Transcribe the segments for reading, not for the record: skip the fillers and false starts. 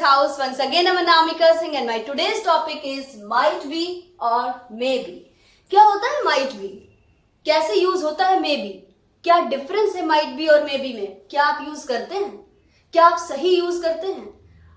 house. Once again, I'm Anamika Singh and my today's topic is might be और maybe. क्या होता है might be? कैसे use होता है maybe? क्या डिफरेंस है might be और maybe में? क्या आप यूज करते हैं? क्या आप सही यूज करते हैं?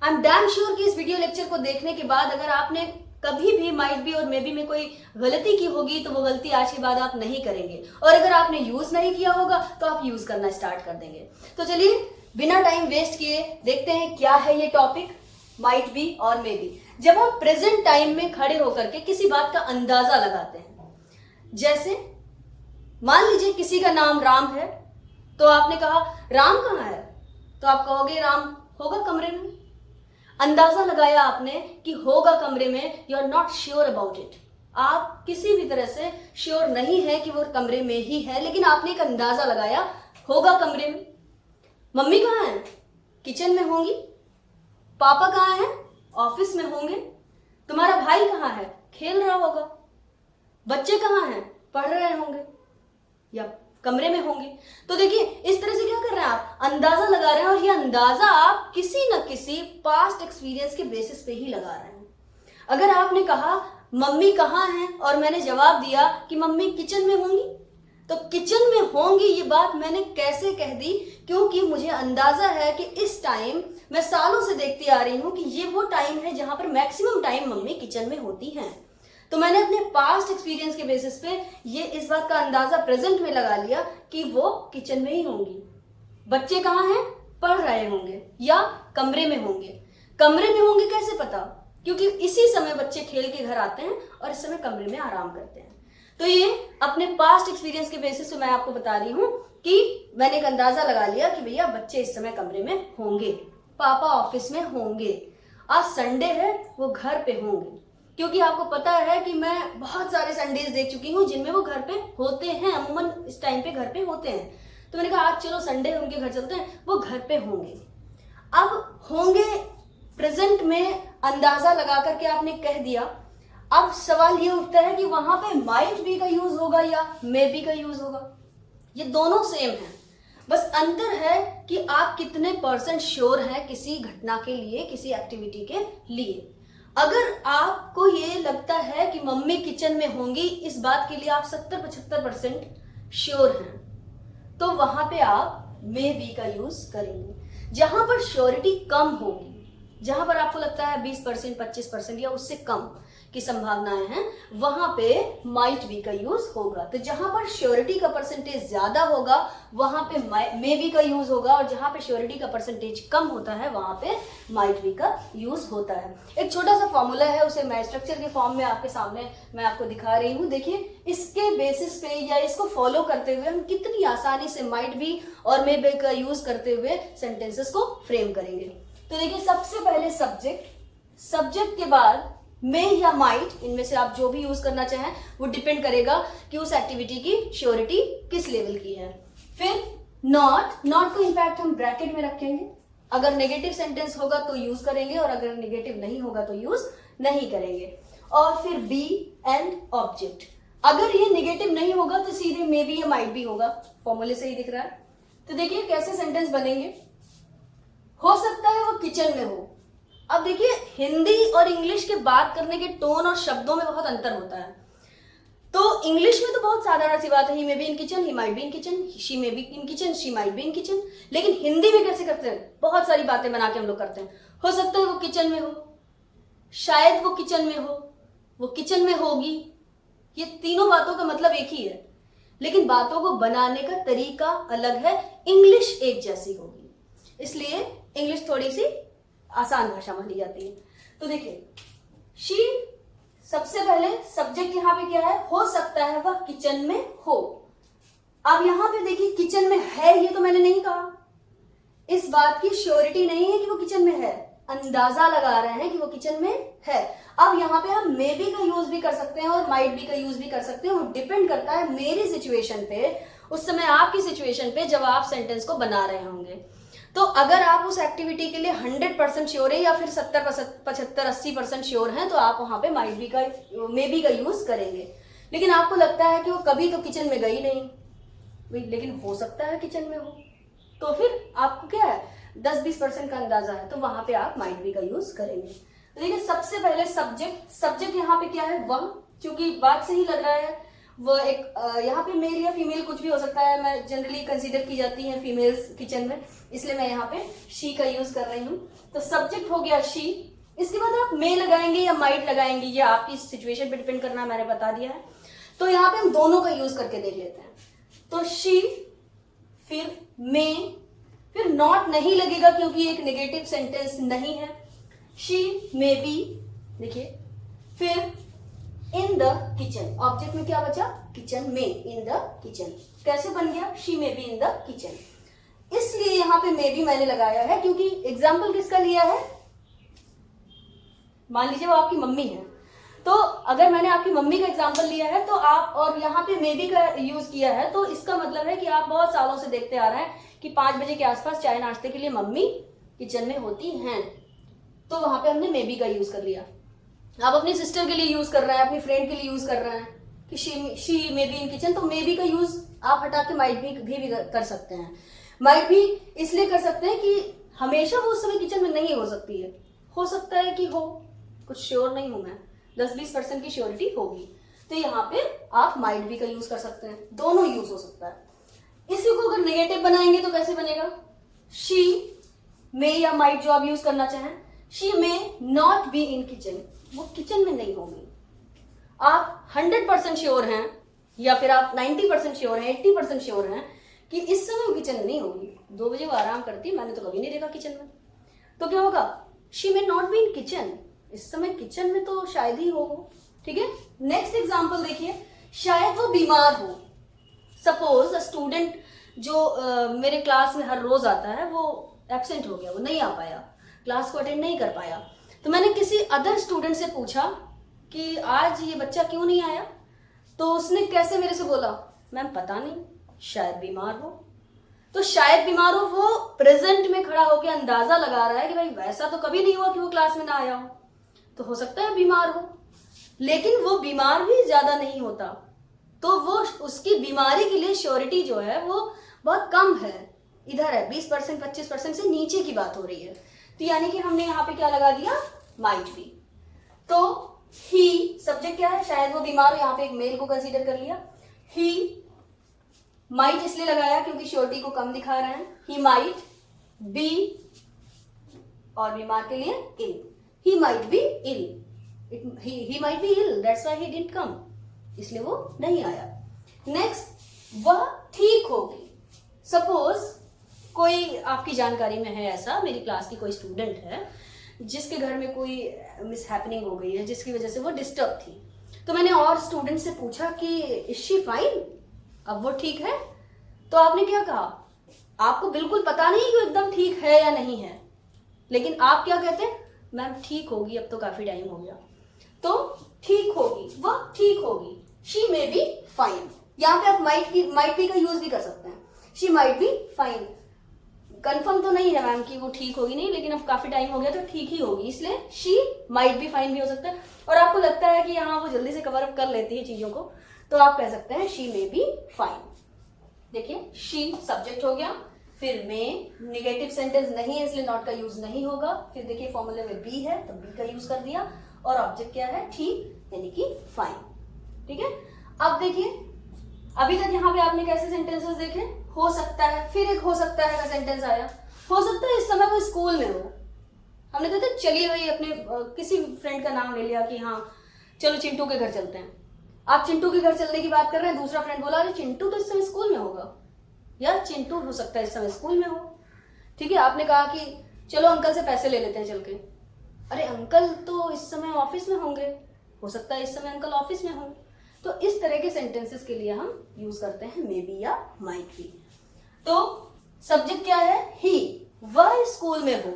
आई एम डैम श्योर कि इस वीडियो लेक्चर को देखने के बाद अगर आपने कभी भी might be और maybe में कोई गलती की होगी तो वो गलती आज के बाद आप नहीं करेंगे, और अगर आपने यूज नहीं किया होगा तो आप यूज करना स्टार्ट कर देंगे। तो चलिए बिना टाइम वेस्ट किए देखते हैं क्या है ये टॉपिक माइट बी और मे बी। जब हम प्रेजेंट टाइम में खड़े होकर के किसी बात का अंदाजा लगाते हैं, जैसे मान लीजिए किसी का नाम राम है, तो आपने कहा राम कहाँ है, तो आप कहोगे राम होगा कमरे में। अंदाजा लगाया आपने कि होगा कमरे में, you are not sure about it. आप किसी भी तरह से श्योर नहीं है कि वो कमरे में ही है, लेकिन आपने एक अंदाजा लगाया होगा कमरे में। मम्मी कहाँ है? किचन में होंगी। पापा कहाँ हैं? ऑफिस में होंगे। तुम्हारा भाई कहाँ है? खेल रहा होगा। बच्चे कहाँ हैं? पढ़ रहे होंगे या कमरे में होंगे। तो देखिए इस तरह से क्या कर रहे हैं आप, अंदाजा लगा रहे हैं, और ये अंदाजा आप किसी न किसी पास्ट एक्सपीरियंस के बेसिस पे ही लगा रहे हैं। अगर आपने कहा मम्मी कहाँ है और मैंने जवाब दिया कि मम्मी किचन में होंगी, तो किचन में होंगी ये बात मैंने कैसे कह दी, क्योंकि मुझे अंदाजा है कि इस टाइम मैं सालों से देखती आ रही हूं कि ये वो टाइम है जहां पर मैक्सिमम टाइम मम्मी किचन में होती हैं। तो मैंने अपने पास्ट एक्सपीरियंस के बेसिस पे ये इस बात का अंदाजा प्रेजेंट में लगा लिया कि वो किचन में ही होंगी। बच्चे कहाँ हैं? पढ़ रहे होंगे या कमरे में होंगे। कमरे में होंगे कैसे पता? क्योंकि इसी समय बच्चे खेल के घर आते हैं और इस समय कमरे में आराम करते हैं। तो ये अपने पास्ट एक्सपीरियंस के बेसिस पे मैं आपको बता रही हूं कि मैंने एक अंदाजा लगा लिया कि भैया बच्चे इस समय कमरे में होंगे, पापा ऑफिस में होंगे, आज संडे है वो घर पे होंगे। क्योंकि आपको पता है कि मैं बहुत सारे संडेज देख चुकी हूँ जिनमें वो घर पे होते हैं, अमूमन इस टाइम पे घर पे होते हैं। तो मैंने कहा आज चलो संडे है उनके घर चलते हैं, वो घर पे होंगे। अब होंगे प्रेजेंट में अंदाजा लगा करके आपने कह दिया। अब सवाल ये उठता है कि वहां पे माइट बी का यूज होगा या मे बी का यूज होगा। ये दोनों सेम है, बस अंतर है कि आप कितने % श्योर हैं किसी घटना के लिए, किसी एक्टिविटी के लिए। अगर आपको ये लगता है कि मम्मी किचन में होंगी, इस बात के लिए आप 70-75% श्योर हैं, तो वहां पे आप मे बी का यूज करेंगे। जहां पर श्योरिटी कम होगी, जहां पर आपको लगता है 20%, 25% या उससे कम की संभावनाएं हैं, वहां पे माइट बी का यूज होगा। तो जहां पर श्योरिटी का परसेंटेज ज्यादा होगा वहां पे मे बी का यूज होगा, और जहां पे श्योरिटी का परसेंटेज कम होता है वहां पे माइट बी का यूज होता है। एक छोटा सा फॉर्मूला है, उसे मैं स्ट्रक्चर के फॉर्म में आपके सामने मैं आपको दिखा रही हूँ। देखिए इसके बेसिस पे या इसको फॉलो करते हुए हम कितनी आसानी से माइट बी और मे बी का यूज करते हुए सेंटेंसेस को फ्रेम करेंगे। तो देखिए सबसे पहले सब्जेक्ट के बाद मे या माइट, इनमें से आप जो भी यूज करना चाहें वो डिपेंड करेगा कि उस एक्टिविटी की श्योरिटी किस लेवल की है। फिर नॉट को इनफैक्ट हम ब्रैकेट में रखेंगे। अगर नेगेटिव सेंटेंस होगा तो यूज करेंगे, और अगर नेगेटिव नहीं होगा तो यूज नहीं करेंगे। और फिर बी एंड ऑब्जेक्ट। अगर ये नेगेटिव नहीं होगा तो सीधे मे बी या माइट बी होगा। फॉर्मूले से ही दिख रहा है। तो देखिए कैसे सेंटेंस बनेंगे। हो सकता है वो किचन में हो। अब देखिए हिंदी और इंग्लिश के बात करने के टोन और शब्दों में बहुत अंतर होता है। तो इंग्लिश में तो बहुत साधारण सी बात है, he may be in kitchen, he might be in kitchen, she may be in kitchen, she might be in kitchen. लेकिन हिंदी में कैसे करते हैं? बहुत सारी बातें बना के हम लोग करते हैं। हो सकता है वो किचन में हो, शायद वो किचन में हो, वो किचन में होगी। ये तीनों बातों का मतलब एक ही है, लेकिन बातों को बनाने का तरीका अलग है। इंग्लिश एक जैसी होगी, इसलिए इंग्लिश थोड़ी सी आसान भाषा मानी जाती है। तो देखिए शी, सबसे पहले सब्जेक्ट यहां पे क्या है? हो सकता है वह किचन में हो। अब यहां पे देखिए किचन में है ये तो मैंने नहीं कहा, इस बात की श्योरिटी नहीं है कि वो किचन में है, अंदाजा लगा रहे हैं कि वो किचन में है। अब यहाँ पे हम मे बी का यूज भी कर सकते हैं और माइट बी का यूज भी कर सकते हैं, वो डिपेंड करता है मेरी सिचुएशन पे, उस समय आपकी सिचुएशन पे जब आप सेंटेंस को बना रहे होंगे। तो अगर आप उस एक्टिविटी के लिए 100% श्योर है या फिर 70, 75, 80% श्योर हैं, तो आप वहां पे माइट बी का, मे बी का यूज करेंगे। लेकिन आपको लगता है कि वो कभी तो किचन में गई नहीं, लेकिन हो सकता है किचन में हो, तो फिर आपको क्या है, 10-20% का अंदाजा है, तो वहां पे आप माइट बी का यूज करेंगे। तो देखिए सबसे पहले सब्जेक्ट यहाँ पे क्या है, वह, क्योंकि बात से ही लग रहा है वो एक यहाँ पे मेल या फीमेल कुछ भी हो सकता है, मैं जनरली कंसीडर की जाती है फीमेल्स किचन में, इसलिए मैं यहाँ पे शी का यूज कर रही हूँ। तो सब्जेक्ट हो गया शी, इसके बाद आप मे लगाएंगे या माइट लगाएंगे, ये आपकी सिचुएशन पे डिपेंड करना, मैंने बता दिया है। तो यहाँ पे हम दोनों का यूज करके देख लेते हैं। तो शी, फिर मे, फिर नॉट नहीं लगेगा क्योंकि एक नेगेटिव सेंटेंस नहीं है। शी मे बी, देखिए, फिर इन द किचन, ऑब्जेक्ट में क्या बचा, किचन में, इन द किचन कैसे बन गया, she may be in the kitchen. इसलिए यहां पे मे बी मैंने लगाया है क्योंकि एग्जाम्पल किसका लिया है, मान लीजिए वो आपकी मम्मी है, तो अगर मैंने आपकी मम्मी का एग्जाम्पल लिया है तो आप, और यहाँ पे मे बी का यूज किया है, तो इसका मतलब है कि आप बहुत सालों से देखते आ रहे हैं कि 5 बजे के आसपास चाय नाश्ते के लिए मम्मी किचन में होती हैं, तो वहां पे हमने मे बी का यूज कर लिया। आप अपनी सिस्टर के लिए यूज कर रहे हैं, अपनी फ्रेंड के लिए यूज कर रहे हैं कि she may be in kitchen, तो मे बी का यूज आप हटा के माइट भी कर सकते हैं। माइट भी इसलिए कर सकते हैं कि हमेशा वो उस समय किचन में नहीं हो सकती है, हो सकता है कि हो, कुछ श्योर नहीं हूं मैं, 10-20% की श्योरिटी होगी, तो यहाँ पे आप माइट भी का यूज कर सकते हैं, दोनों यूज हो सकता है। इसी को अगर नेगेटिव बनाएंगे तो कैसे बनेगा, शी मे या माइट जो आप यूज करना चाहें, she may not be in kitchen, वो किचन में नहीं होगी। आप 100% श्योर हैं या फिर आप 90% श्योर हैं, 80% श्योर हैं कि इस समय वो किचन में नहीं होगी, 2 बजे वो आराम करती है, मैंने तो कभी नहीं देखा किचन में, तो क्या होगा, she may not be in kitchen, इस समय किचन में तो शायद ही हो। ठीक है, नेक्स्ट एग्जाम्पल देखिए, शायद वो बीमार हो। सपोज अ स्टूडेंट जो मेरे क्लास में हर रोज आता है वो एब्सेंट हो गया, वो नहीं आ पाया, क्लास को अटेंड नहीं कर पाया, तो मैंने किसी अदर स्टूडेंट से पूछा कि आज ये बच्चा क्यों नहीं आया, तो उसने कैसे मेरे से बोला, मैम पता नहीं, शायद बीमार हो। तो शायद बीमार हो, वो प्रेजेंट में खड़ा होकर अंदाजा लगा रहा है कि भाई वैसा तो कभी नहीं हुआ कि वो क्लास में ना आया हो, तो हो सकता है बीमार हो, लेकिन वो बीमार भी ज्यादा नहीं होता, तो वो उसकी बीमारी के लिए श्योरिटी जो है वो बहुत कम है, इधर है 20%, 25% से नीचे की बात हो रही है। तो यानी कि हमने यहाँ पे क्या लगा दिया, माइट बी। तो ही सब्जेक्ट क्या है, शायद वो बीमार हो, यहाँ पे एक मेल को कंसीडर कर लिया। ही माइट इसलिए लगाया क्योंकि श्योरिटी को कम दिखा रहे हैं, ही माइट बी, और बीमार के लिए ill, he might be ill, he might be ill, that's why he didn't come, इसलिए वो नहीं आया। नेक्स्ट, वह ठीक होगी। सपोज कोई आपकी जानकारी में है ऐसा, मेरी क्लास की कोई स्टूडेंट है जिसके घर में कोई मिसहैपनिंग हो गई है जिसकी वजह से वो डिस्टर्ब थी, तो मैंने और स्टूडेंट से पूछा कि इज शी फाइन, अब वो ठीक है, तो आपने क्या कहा, आपको बिल्कुल पता नहीं कि वो एकदम ठीक है या नहीं है, लेकिन आप क्या कहते हैं, मैम ठीक होगी, अब तो काफी टाइम हो गया, तो ठीक होगी, वह ठीक होगी, शी मे बी फाइन। यहाँ पे आप माइट बी का यूज भी कर सकते हैं, she might be fine, confirm तो नहीं है मैम कि वो ठीक होगी नहीं, लेकिन अब काफी टाइम हो गया तो ठीक ही होगी, इसलिए शी माइट बी फाइन भी हो सकता है। और आपको लगता है कि यहाँ वो जल्दी से कवर अप कर लेती है चीजों को, तो आप कह सकते हैं शी मे बी फाइन। देखिए, शी सब्जेक्ट हो गया, फिर में नेगेटिव सेंटेंस नहीं है इसलिए नॉट का यूज नहीं होगा, फिर देखिए फॉर्मूले में बी है तो बी का यूज कर दिया, और ऑब्जेक्ट क्या है, ठीक, यानी कि फाइन। ठीक है, अब देखिए अभी तक यहाँ पे आपने कैसे सेंटेंसेस देखे, हो सकता है, फिर एक हो सकता है का सेंटेंस आया, हो सकता है इस समय वो स्कूल में हो, हमने कहते चलिए भाई अपने किसी फ्रेंड का नाम ले लिया कि हाँ चलो चिंटू के घर चलते हैं, आप चिंटू के घर चलने की बात कर रहे हैं, दूसरा फ्रेंड बोला अरे चिंटू तो इस समय स्कूल में होगा, यार चिंटू हो सकता है इस समय स्कूल में हो। ठीक है, आपने कहा कि चलो अंकल से पैसे ले लेते हैं चल के, अरे अंकल तो इस समय ऑफिस में होंगे, हो सकता है इस समय अंकल ऑफिस में हों। तो इस तरह के सेंटेंसेस के लिए हम यूज करते हैं मे बी या माइट बी। तो सब्जेक्ट क्या है, ही, वह स्कूल में हो,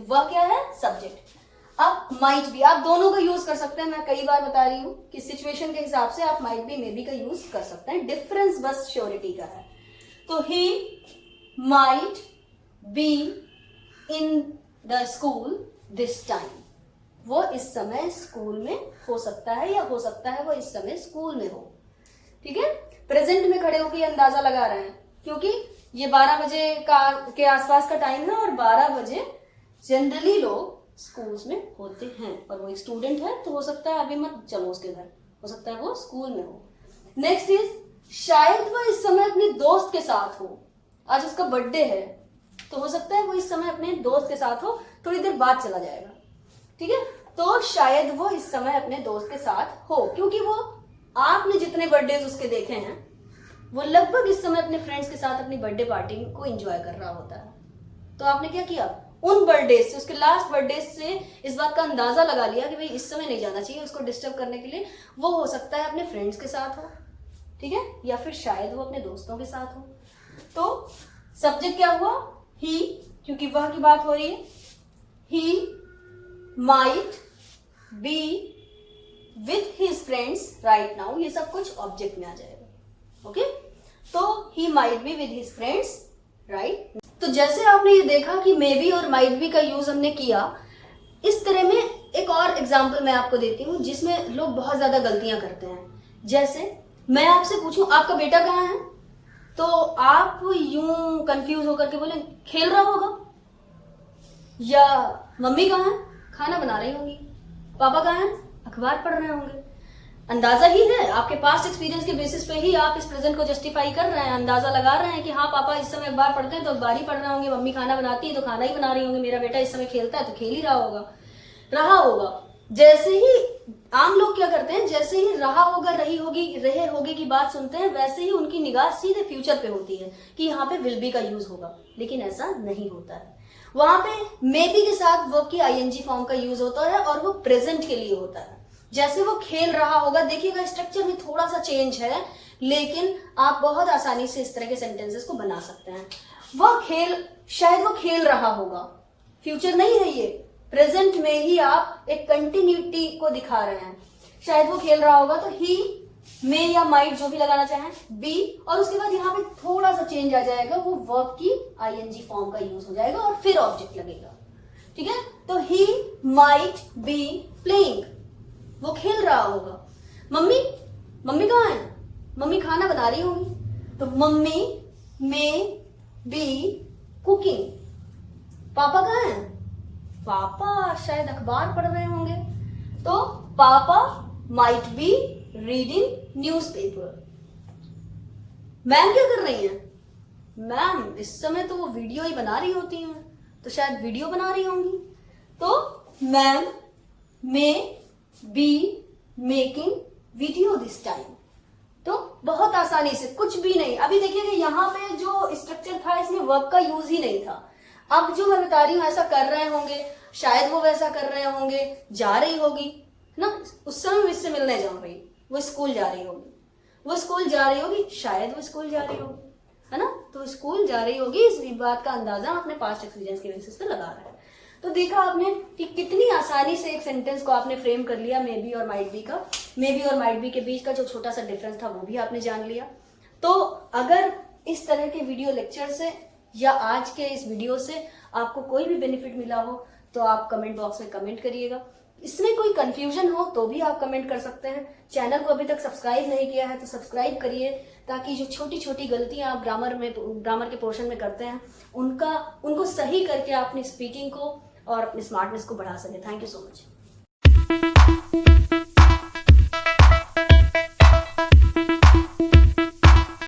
वह क्या है, सब्जेक्ट। अब माइट बी आप दोनों का यूज कर सकते हैं, मैं कई बार बता रही हूं कि सिचुएशन के हिसाब से आप माइट बी मे बी का यूज कर सकते हैं, डिफरेंस बस श्योरिटी का है। तो ही might be in the school this time, वो इस समय स्कूल में हो सकता है, या हो सकता है वो इस समय स्कूल में हो। ठीक है, प्रेजेंट में खड़े होकर अंदाजा लगा रहे हैं, क्योंकि ये 12 बजे के आसपास का टाइम है और 12 बजे जनरली लोग स्कूल्स में होते हैं। और वो एक स्टूडेंट है तो हो सकता है अभी मत चलो उसके घर, हो सकता है वो स्कूल में हो। नेक्स्ट इज, शायद वो इस समय अपने दोस्त के साथ हो, आज उसका बर्थडे है तो हो सकता है वो इस समय अपने दोस्त के साथ हो, थोड़ी देर बाद चला जाएगा। ठीक है, तो शायद वो इस समय अपने दोस्त के साथ हो, क्योंकि वो आपने जितने बर्थडे उसके देखे हैं वो लगभग इस समय अपने फ्रेंड्स के साथ अपनी बर्थडे पार्टी को एंजॉय कर रहा होता है। तो आपने क्या किया, उन बर्थडे से, उसके लास्ट बर्थडे से इस बात का अंदाजा लगा लिया कि भाई इस समय नहीं जाना चाहिए उसको डिस्टर्ब करने के लिए। वो हो सकता है अपने फ्रेंड्स के साथ हो, ठीक है, या फिर शायद वो अपने दोस्तों के साथ हो। तो सब्जेक्ट क्या हुआ, ही, क्योंकि वह की बात हो रही है। ही might B with his friends right now, ये सब कुछ ऑब्जेक्ट में आ जाएगा। ओके, तो ही might B with his friends right. तो जैसे आपने ये देखा कि मे बी और माइट बी का यूज हमने किया, इस तरह में एक और एग्जांपल मैं आपको देती हूँ जिसमें लोग बहुत ज्यादा गलतियां करते हैं। जैसे मैं आपसे पूछूं आपका बेटा कहाँ है, तो आप यूं कंफ्यूज होकर के बोले खेल रहा होगा, या मम्मी कहाँ है, खाना बना रही होंगी, पापा कहाँ है, अखबार पढ़ रहे होंगे। अंदाजा ही है, आपके पास्ट एक्सपीरियंस के बेसिस पे ही आप इस प्रेजेंट को जस्टिफाई कर रहे हैं, अंदाजा लगा रहे हैं कि हाँ पापा इस समय अखबार पढ़ते हैं तो अखबार ही पढ़ रहे होंगे, मम्मी खाना बनाती है तो खाना ही बना रही होंगी, मेरा बेटा इस समय खेलता है तो खेल ही रहा होगा। जैसे ही आम लोग क्या करते हैं, जैसे ही रहा होगा, रही होगी, रहे होगे की बात सुनते हैं, वैसे ही उनकी निगाह सीधे फ्यूचर पे होती है कि यहाँ पे विल बी का यूज होगा, लेकिन ऐसा नहीं होता है। वहां पे मे बी के साथ वर्ब की आईएनजी फॉर्म का यूज होता है और वो प्रेजेंट के लिए होता है। जैसे वो खेल रहा होगा, देखिएगा स्ट्रक्चर में थोड़ा सा चेंज है, लेकिन आप बहुत आसानी से इस तरह के सेंटेंसेस को बना सकते हैं। शायद वो खेल रहा होगा, फ्यूचर नहीं है ये, प्रेजेंट में ही आप एक कंटिन्यूटी को दिखा रहे हैं। शायद वो खेल रहा होगा तो ही, मे या माइट जो भी लगाना चाहें, बी, और उसके बाद यहाँ पे थोड़ा सा चेंज आ जाएगा, वो वर्ब की आईएनजी फॉर्म का यूज हो जाएगा और फिर ऑब्जेक्ट लगेगा। ठीक है, तो ही माइट बी प्लेइंग, वो खेल रहा होगा। मम्मी कहाँ है, मम्मी खाना बना रही होगी, तो मम्मी मे बी कुकिंग। पापा कहाँ है, पापा शायद अखबार पढ़ रहे होंगे, तो पापा might be reading newspaper. Ma'am क्या कर रही हैं, मैम इस समय तो वो वीडियो ही बना रही होती हैं, तो शायद वीडियो बना रही होंगी, तो ma'am may be making video this time. तो बहुत आसानी से, कुछ भी नहीं। अभी देखिए कि यहाँ पे जो स्ट्रक्चर था इसमें वर्ब का यूज ही नहीं था। अब जो मैं बता रही हूँ ऐसा कर रहे होंगे, शायद वो वैसा कर रहे होंगे, जा रही होगी ना, उस समय इससे मिलने जा रही, वो स्कूल जा रही होगी, शायद वो स्कूल जा रही होगी, है ना, तो स्कूल जा रही होगी, इस बात का अंदाजा अपने पास्ट एक्सपीरियंस के बेसिस पे लगा रहे हैं। तो देखा आपने कि कितनी आसानी से एक सेंटेंस को आपने फ्रेम कर लिया मे बी और माइट बी का। मे बी और माइट बी के बीच का जो छोटा सा डिफरेंस था वो भी आपने जान लिया। तो अगर इस तरह के वीडियो लेक्चर से या आज के इस वीडियो से आपको कोई भी बेनिफिट मिला हो तो आप कमेंट बॉक्स में कमेंट करिएगा। इसमें कोई कंफ्यूजन हो तो भी आप कमेंट कर सकते हैं। चैनल को अभी तक सब्सक्राइब नहीं किया है तो सब्सक्राइब करिए, ताकि जो छोटी छोटी गलतियां आप ग्रामर के पोर्शन में करते हैं उनको सही करके आप अपनी स्पीकिंग को और अपनी स्मार्टनेस को बढ़ा सकें। Thank you so much.